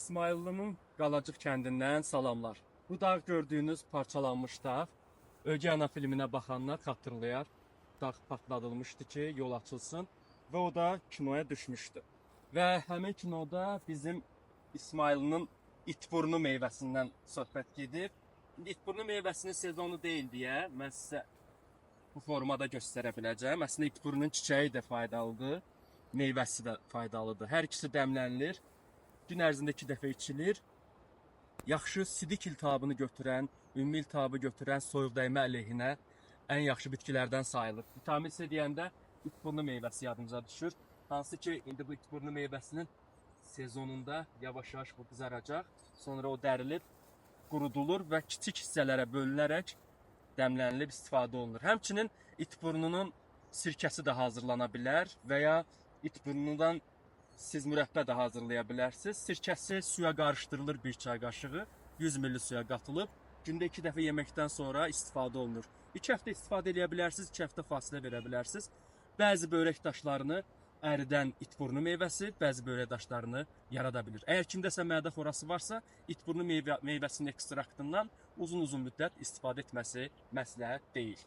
İsmaillının Qalacıq kəndindən salamlar. Bu dağ gördüyünüz parçalanmış dağ. Ögey Ana filminə baxanlar xatırlayar. Dağ partladılmışdı ki, yol açılsın və o da kinoya düşmüşdü. Və həmin kinoda bizim İsmaillının itburnu meyvəsindən söhbət gedir. İtburnu meyvəsinin sezonu deyil deyə mən sizə bu formada göstərə biləcəm. Əslində itburnunun çiçəyi də faydalıdır, meyvəsi də faydalıdır. Hər ikisi dəmlənilir. Gün ərzində 2 dəfə içilir. Yaxşı sidik iltihabını götürən, ümumi iltihabı götürən soyuq dəymə əleyhinə ən yaxşı bitkilərdən sayılır. Vitamin C deyəndə itburnu meyvəsi yadımıza düşür. Hansı ki, indi bu itburnu meyvəsinin sezonunda yavaş-yavaş bu qızaracaq. Sonra o dərilib, qurudulur və kiçik hissələrə bölünərək dəmlənilib istifadə olunur. Həmçinin itburnunun sirkəsi də hazırlana bilər və ya itburnundan siz mürəbbə də hazırlaya bilərsiniz. Sirkəsi suya qarışdırılır 1 çay qaşığı, 100 ml suya qatılıb, gündə 2 dəfə yeməkdən sonra istifadə olunur. 2 həftə istifadə edə bilərsiniz, 2 həftə fasilə verə bilərsiniz. Bəzi börək daşlarını əridən itburnu meyvəsi, bəzi börək daşlarını yarada bilir. Əgər kimdəsə mədə xorası varsa, itburnu meyvəsinin ekstraktından uzun-uzun müddət istifadə etməsi məsləhət deyil.